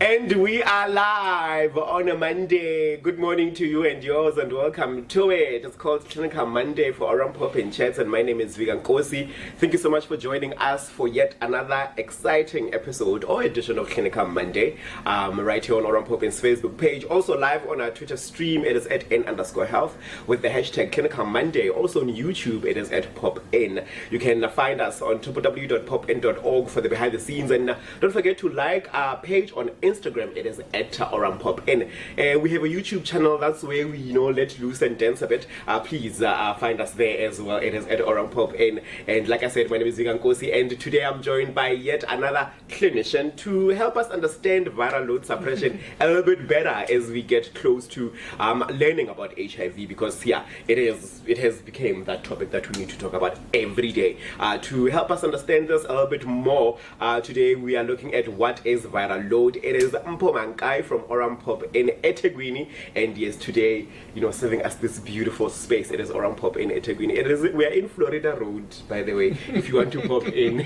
And we are live on a Monday. Good morning to you and yours, and welcome to it. It's called Clinican Monday for Mpho and Chats, and my name is Nkosi. Thank you so much for joining us for yet another exciting episode or edition of Clinican Monday. Right here on Mpho's Facebook page, also live on our Twitter stream. It is at n_health with the hashtag Clinican Monday. Also on YouTube, it is at popn. You can find us on www.popn.org for the behind the scenes, and don't forget to like our page on Instagram. It is at @Popn. We have a YouTube channel. That's where we let loose and dance a bit. Please find us there as well. It is at Popn. And like I said, my name is Nkosi, and today I'm joined by yet another clinician to help us understand viral load suppression a little bit better as we get close to learning about HIV, because it has become that topic that we need to talk about every day. To help us understand this a little bit more, today we are looking at what is viral load. It is Mpho Mankayi from Mpho in eThekwini, and yes, today, serving us this beautiful space. It is Mpho in eThekwini. We are in Florida Road, by the way. If you want to pop in,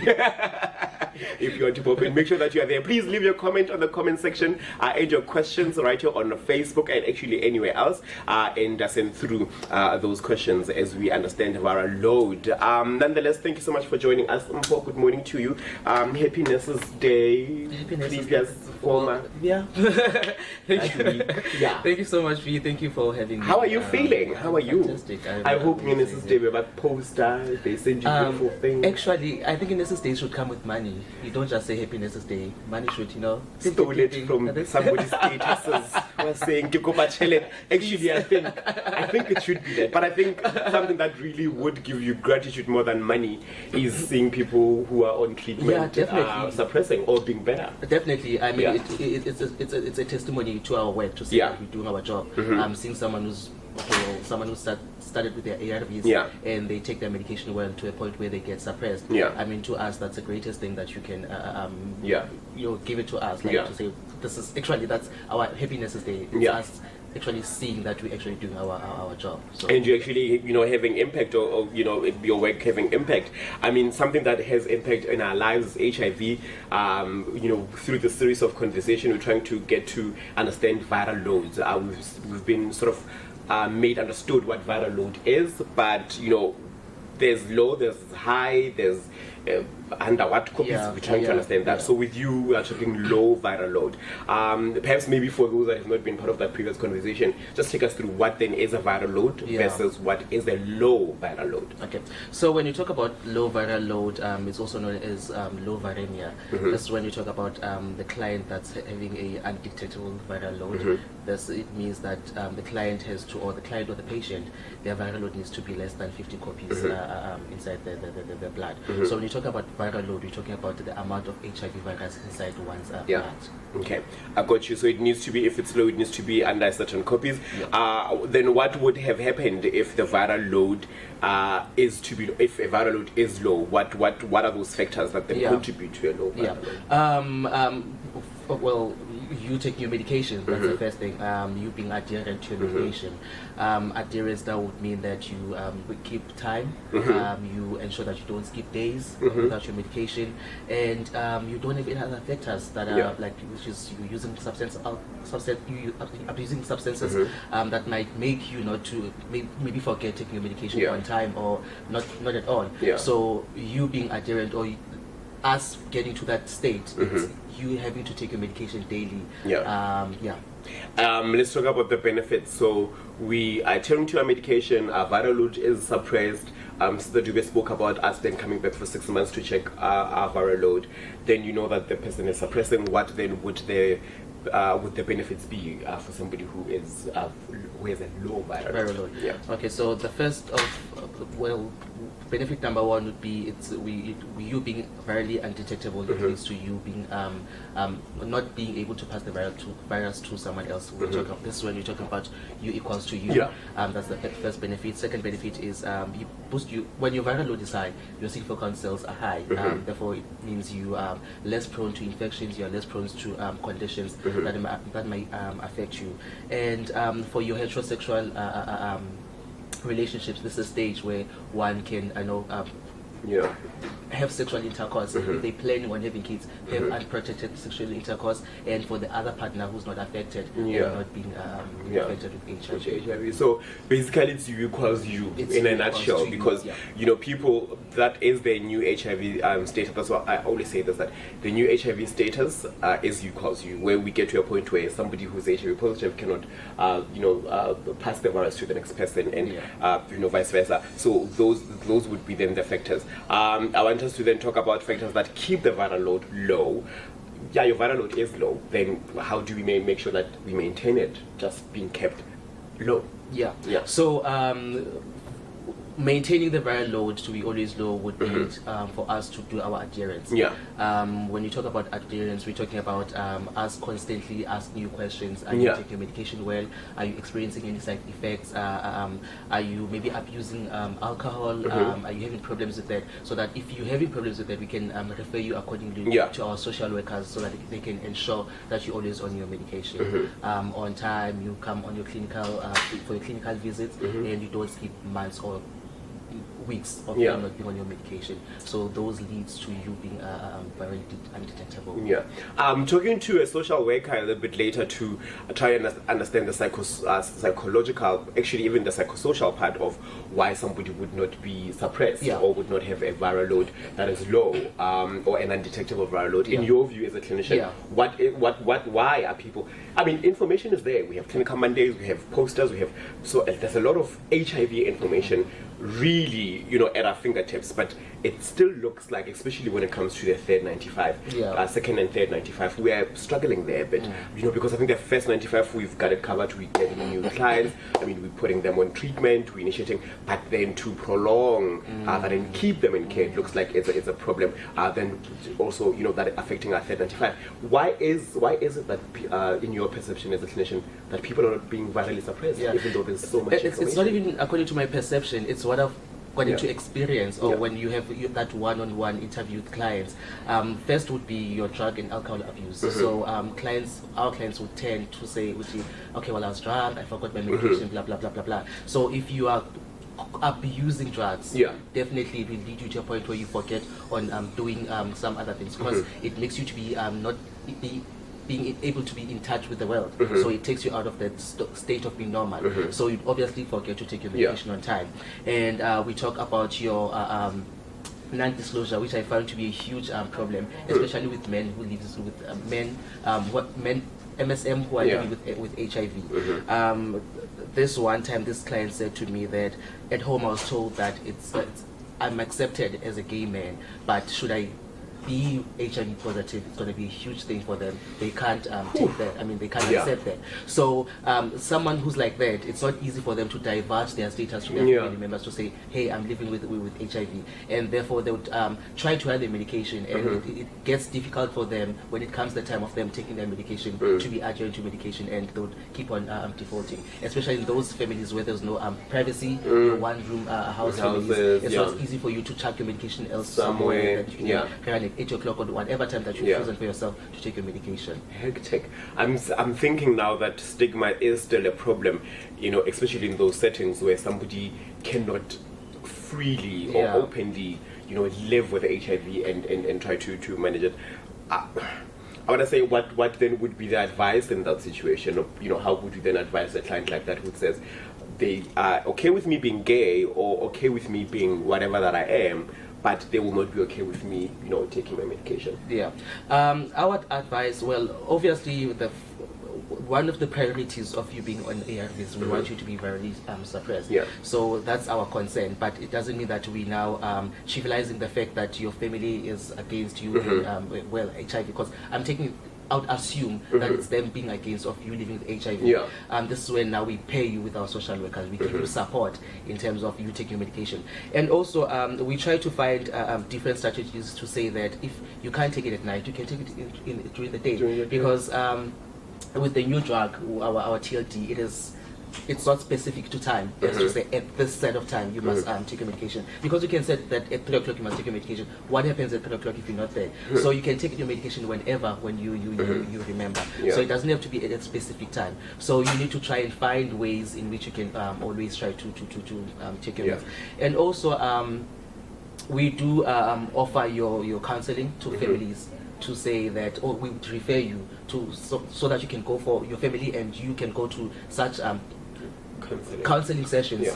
make sure that you are there. Please leave your comment on the comment section, and your questions right here on Facebook and actually anywhere else, and send through those questions as we understand viral load. Nonetheless, thank you so much for joining us, Mpho. Good morning to you. Happy Nurses Day. Previous former. Yeah. Thank you. Yeah. Thank you so much, V. Thank you for having me. How are you feeling? How are you? Fantastic. I hope Nurses Day we have a poster. They send you beautiful things. Actually, I think Nurses Day should come with money. You don't just say Happy Nurses Day. Money should, stole it from somebody's statuses. Was saying actually, I think it should be that. But I think something that really would give you gratitude more than money is seeing people who are on treatment, suppressing or being better. Definitely. I mean, it's a testimony to our work to say that we're doing our job. I'm seeing someone who started with their ARVs and they take their medication well to a point where they get suppressed. I mean, to us, that's the greatest thing that you can give it to us, to say this is actually, that's our happiness day. It's us actually seeing that we're actually doing our job. So. And you actually having impact, or your work having impact. I mean, something that has impact in our lives is HIV. Through the series of conversation, we're trying to get to understand viral loads. We've been sort of made understood what viral load is, but there's low, there's high, there's under what copies. We're trying to understand that. So with you, we are talking low viral load. Perhaps maybe for those that have not been part of that previous conversation, just take us through what then is a viral load versus what is a low viral load. Okay, so when you talk about low viral load, it's also known as low viremia. That's when you talk about the client that's having a undetectable viral load. It means that the client has to, or the client or the patient, their viral load needs to be less than 50 copies inside the blood. So when you talk about viral load, we're talking about the amount of HIV virus inside one's blood. Okay, I got you. So it needs to be, if it's low, it needs to be under certain copies. Then what would have happened if the viral load if a viral load is low? What are those factors that then contribute to a low viral load? Well, you take your medication. That's the first thing. You being adherent to your medication. Adherence, that would mean that you keep time. You ensure that you don't skip days without your medication, and you don't have any other factors that are which is you using abusing substances that might make you not to maybe forget taking your medication one time or not at all. So you being adherent, or us getting to that state, it's you having to take your medication daily. Let's talk about the benefits. So we are adhering to our medication, our viral load is suppressed. Sister Dube spoke about us then coming back for 6 months to check our viral load. Then you know that the person is suppressing. What then would the benefits be for somebody who has a low viral load? Okay, so the first benefit number one would be you being virally undetectable. It leads to you being not being able to pass the virus to someone else. This is when you're talking about you equals to you. That's the first benefit. Second benefit is you boost when your viral load is high, your CD4 count cells are high. Therefore, it means you are less prone to infections. You are less prone to conditions that might affect you. And for your heterosexual relationships, this is a stage where one can have sexual intercourse, if they're planning on having kids, have unprotected sexual intercourse, and for the other partner who's not affected, they're not being affected with HIV. So basically, it's you equals you in a nutshell, because people, that is their new HIV status. That's why I always say this, that the new HIV status is you equals you, where we get to a point where somebody who's HIV positive cannot pass the virus to the next person, and vice versa. So those would be then the factors. I want us to then talk about factors that keep the viral load low. Yeah, your viral load is low. Then how do we make sure that we maintain it just being kept low? So maintaining the viral load to be always low would be for us to do our adherence. When you talk about adherence, we're talking about us constantly asking you questions. Are you taking your medication well? Are you experiencing any side effects? Are you maybe abusing alcohol? Are you having problems with that? So that if you're having problems with that, we can refer you accordingly to our social workers, so that they can ensure that you're always on your medication. On time, you come on your clinical for your clinical visits, and you don't skip months or weeks of you not being on your medication. So those leads to you being very undetectable. I'm talking to a social worker a little bit later to try and understand the psychological, actually even the psychosocial part of why somebody would not be suppressed or would not have a viral load that is low, or an undetectable viral load. In your view as a clinician, why are people? I mean, information is there. We have Clinical Mondays, we have posters, so there's a lot of HIV information really, at our fingertips, but it still looks like, especially when it comes to the third 95, second and third 95, we are struggling there a bit, because I think the first 95 we've got it covered. We're getting new clients. I mean, we're putting them on treatment, we're initiating, but then to prolong that and keep them in care, it looks like it's a problem. Then also, that affecting our third 95. Why is it that, in your perception as a clinician, that people are not being virally suppressed, even though there's so much information? It's not even according to my perception. It's what I've got into experience, or when you have that one-on-one interview with clients. First would be your drug and alcohol abuse. So our clients would tend to say, okay, well, I was drunk, I forgot my medication, blah, blah, blah, blah, blah. So if you are abusing drugs, definitely it will lead you to a point where you forget on doing some other things, because it makes you to be being able to be in touch with the world. So it takes you out of that state of being normal. So you obviously forget to take your medication on time. And we talk about your non-disclosure, which I found to be a huge problem, especially with men who live with men MSM who are living with HIV. This one time, this client said to me that at home I was told that I'm accepted as a gay man, but should I be HIV positive, it's going to be a huge thing for them. They can't take that. I mean, they can't accept that. So someone who's like that, it's not easy for them to divulge their status to their family members, to say, hey, I'm living with HIV. And therefore, they would try to have their medication. And it gets difficult for them when it comes the time of them taking their medication to be adherent to medication, and they would keep on defaulting. Especially in those families where there's no privacy, one-room house families. It's not easy for you to check your medication somewhere that you can 8 o'clock or whatever time that you've chosen for yourself to take your medication. Hectic. I'm thinking now that stigma is still a problem, especially in those settings where somebody cannot freely or openly, live with HIV and try to manage it. I want to say, what then would be the advice in that situation? How would you then advise a client like that who says they are okay with me being gay, or okay with me being whatever that I am, but they will not be okay with me, taking my medication? Our advice, well, obviously, one of the priorities of you being on ARVs, we want you to be very suppressed. So that's our concern, but it doesn't mean that we now trivializing the fact that your family is against you, and, HIV, because I would assume that it's them being against of you living with HIV. This is when now we pay you with our social workers. We give you support in terms of you taking your medication. And also, we try to find different strategies to say that if you can't take it at night, you can take it during the day. Because with the new drug, our TLD, it's not specific to time. It's to say at this set of time you must take your medication. Because you can say that at 3 o'clock you must take your medication. What happens at 3 o'clock if you're not there? So you can take your medication whenever, when you remember. So it doesn't have to be at a specific time. So you need to try and find ways in which you can always try to take your meds. And also We do offer your counseling to families, to say that, or we would refer you to so that you can go for your family and you can go to such counseling sessions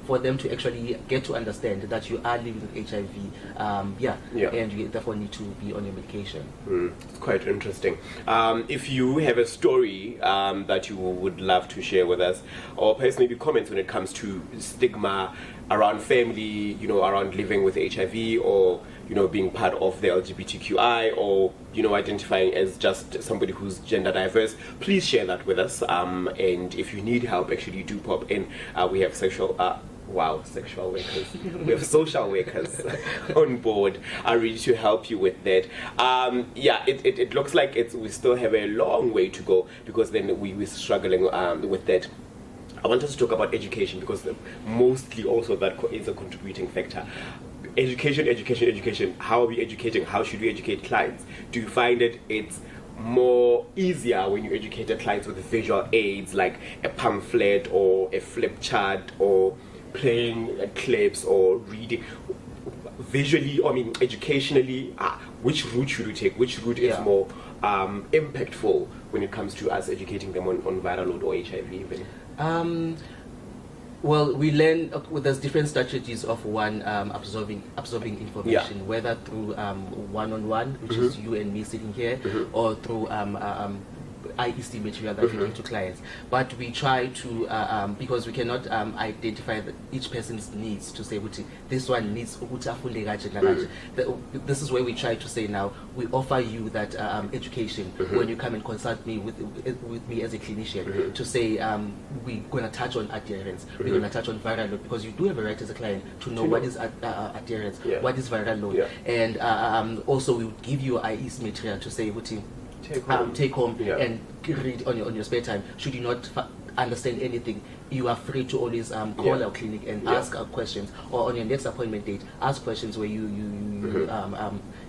for them to actually get to understand that you are living with HIV, and you therefore need to be on your medication. It's quite interesting. If you have a story that you would love to share with us, or perhaps maybe comments when it comes to stigma around family, around living with HIV, or being part of the LGBTQI, or identifying as just somebody who's gender diverse, please share that with us. And if you need help, actually do pop in. We have sexual workers. We have social workers on board are ready to help you with that. It looks like we still have a long way to go, because then we're struggling with that. I want us to talk about education, because mostly also that is a contributing factor. Education. How are we educating? How should we educate clients? Do you find that it's more easier when you educate the clients with visual aids like a pamphlet or a flip chart, or playing clips, or reading visually? Educationally, which route should we take? Which route is more impactful when it comes to us educating them on viral load or HIV even? Well, we learn there's different strategies of one absorbing information, whether through one-on-one, which is you and me sitting here, or through IEC material that we give to clients. But we try to, because we cannot identify each person's needs, to say, this one needs, this is where we try to say now, we offer you that education when you come and consult me with me as a clinician, to say, we're going to touch on adherence, we're going to touch on viral load, because you do have a right as a client to know what is adherence, what is viral load, and also we would give you IEC material to say, take home and read on your spare time. Should you not understand anything, you are free to always call our clinic and ask questions, or on your next appointment date, ask questions where you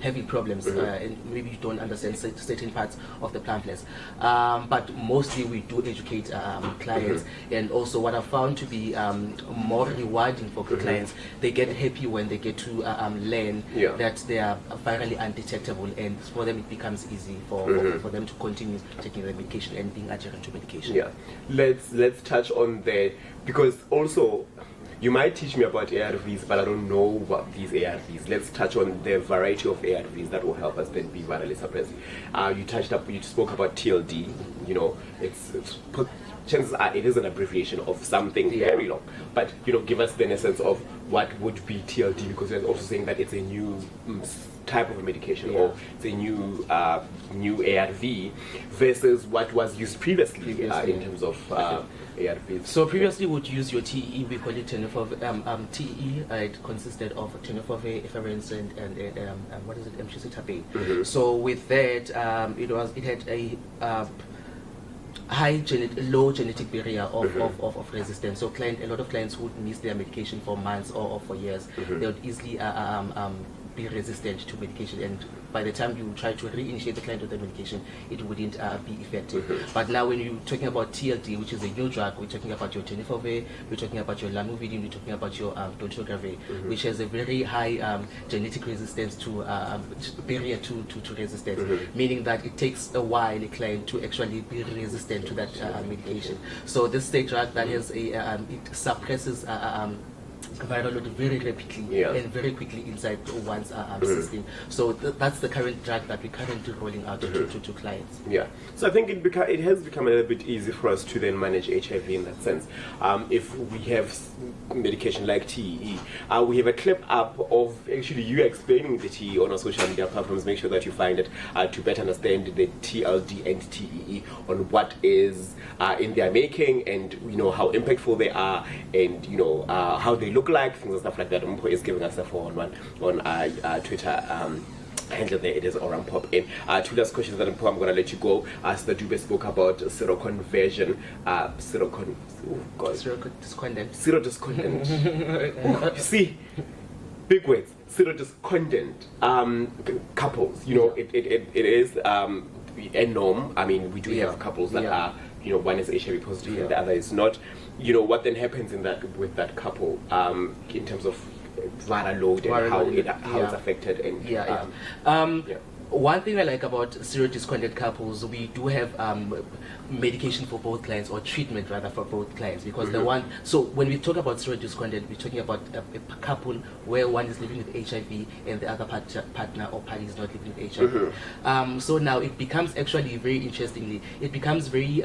having problems and maybe you don't understand certain parts of the pamphlets. But mostly we do educate clients, and also what I found to be more rewarding for clients, they get happy when they get to learn that they are virally undetectable, and for them it becomes easy for them to continue taking the medication and being adherent to medication. Let's touch on that, because also you might teach me about ARVs, but I don't know about these ARVs. Let's touch on the variety of ARVs that will help us then be virally suppressed. You spoke about TLD. Chances are it is an abbreviation of something very long. But give us then a sense of what would be TLD, because you're also saying that it's a new type of a medication, or it's a new ARV versus what was used previously in terms of ARVs. So previously would use your TE, we call it tenofovir. TE, it consisted of tenofovir, effervescent, and what is it, emtricitabine. So with that, it had a low genetic barrier of resistance. So a lot of clients would miss their medication for months or for years. They would easily be resistant to medication, and by the time you try to reinitiate the client with the medication, it wouldn't be effective. But now when you're talking about TLD, which is a new drug, we're talking about your tenofovir, we're talking about your lamivudine, we're talking about your dolutegravir, which has a very high genetic resistance to barrier to resistance, meaning that it takes a while a client to actually be resistant to that medication. So this is a drug that has it suppresses viral load very rapidly and very quickly inside one's system. So that's the current drug that we're currently rolling out to clients. So I think it has become a little bit easy for us to then manage HIV in that sense. If we have medication like TE, we have a clip up of actually you explaining the TE on our social media platforms. Make sure that you find it to better understand the TLD and TEE, on what is in their making, and how impactful they are, and how they look like, things and stuff like that. Mpho is giving us a 411 on Twitter handle there. It is Pop in. Two last questions that Mpho, I'm going to let you go. As the Dube spoke about seroconversion, serodiscondant. See, big words. Serodiscondant couples. It is a norm. I mean, we do have couples that are, one is HIV positive and the other is not. What then happens with that couple in terms of viral load and Viral how load, it's affected. And yeah. One thing I like about serodiscordant couples, we do have medication for both clients, or treatment rather for both clients, because the one, so when we talk about serodiscordant, we're talking about a couple where one is living with HIV and the other partner or party is not living with HIV. So now it becomes actually very interestingly, it becomes very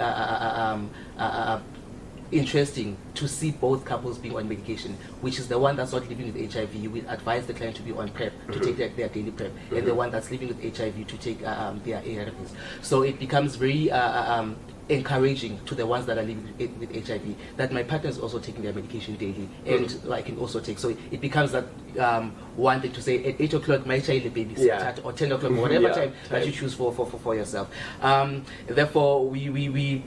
interesting to see both couples being on medication, which is the one that's not living with HIV. We advise the client to be on PrEP, to take their daily PrEP, and the one that's living with HIV to take their ARVs. So it becomes very encouraging to the ones that are living with HIV that my partner is also taking their medication daily, and I can also take. So it becomes that one thing to say at 8 o'clock my child is babysit, or 10 o'clock, whatever time that you choose for yourself. Therefore, we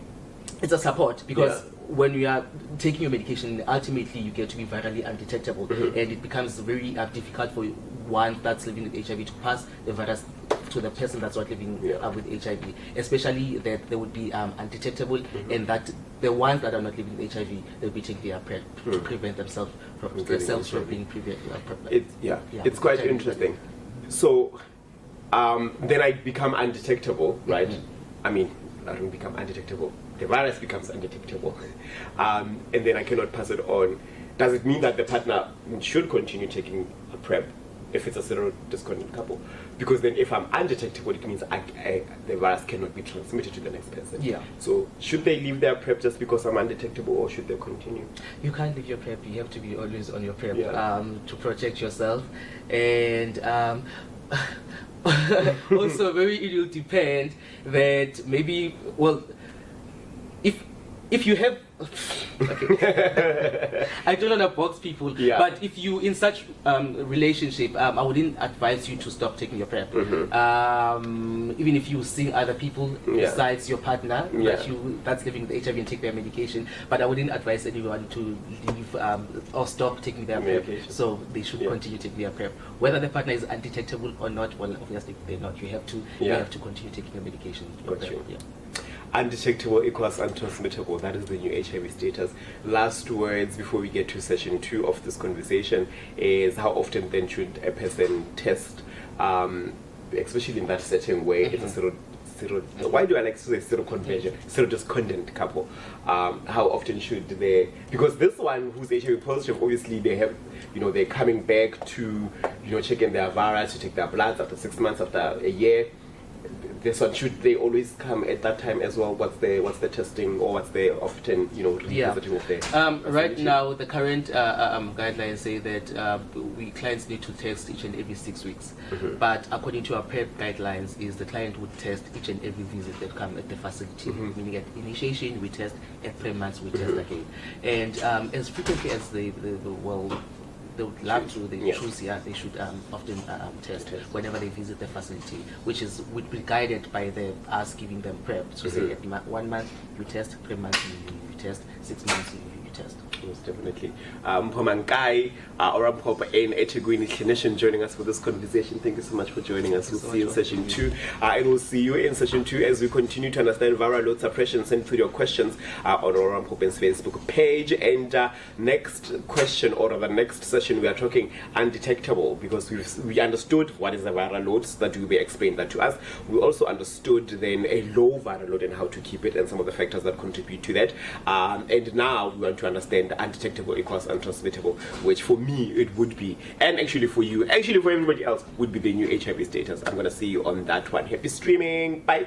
it's a support, because when you are taking your medication, ultimately you get to be virally undetectable, and it becomes very difficult for one that's living with HIV to pass the virus to the person that's not living with HIV, especially that they would be undetectable, and that the ones that are not living with HIV, they'll be taking their PrEP to prevent themselves from being it's quite interesting. So then I become undetectable, right? I mean, I don't become undetectable. The virus becomes undetectable, and then I cannot pass it on. Does it mean that the partner should continue taking a PrEP if it's a serodiscordant couple? Because then if I'm undetectable, it means the virus cannot be transmitted to the next person. So should they leave their PrEP just because I'm undetectable, or should they continue? You can't leave your PrEP. You have to be always on your PrEP to protect yourself. And also, it will depend that maybe, well, if you have I don't want to box people, but if you in such relationship, I wouldn't advise you to stop taking your PrEP. Even if you see other people besides your partner that's living with HIV and take their medication, but I wouldn't advise anyone to leave or stop taking their PrEP. So they should continue taking their PrEP, whether the partner is undetectable or not. Well, obviously they're not. You have to continue taking your medication. Undetectable equals untransmittable. That is the new HIV status. Last words before we get to session 2 of this conversation is how often then should a person test, especially in that certain way. It's a why do I like to say serodiscordant couple? How often should they? Because this one who's HIV positive, obviously they have, they're coming back to, checking their virus, to take their bloods after 6 months, after a year. This one, should they always come at that time as well? What's the testing, or what's the often revisiting of the right now the current guidelines say that we clients need to test each and every 6 weeks, but according to our PrEP guidelines is the client would test each and every visit that come at the facility, meaning at initiation we test, at 3 months we test again, and as frequently as they would love to, they choose, they should often test whenever they visit the facility, which would be guided by us giving them PrEP. So say at 1 month you test, 3 months you test, 6 months you test. Most definitely. Mpho Mankayi, or Mpho and eThekwini clinician, joining us for this conversation. Thank you so much for joining us. We'll see you in session 2, and we'll see you in session 2 as we continue to understand viral load suppression. Send through your questions on Mpho's Facebook page. And next question, or the next session, we are talking undetectable, because we understood what is a viral load, so that will be explained that to us. We also understood then a low viral load and how to keep it, and some of the factors that contribute to that. And now we want to understand undetectable equals untransmittable, which for me it would be, and actually for you, actually for everybody else, would be the new HIV status. I'm gonna see you on that one. Happy streaming. Bye.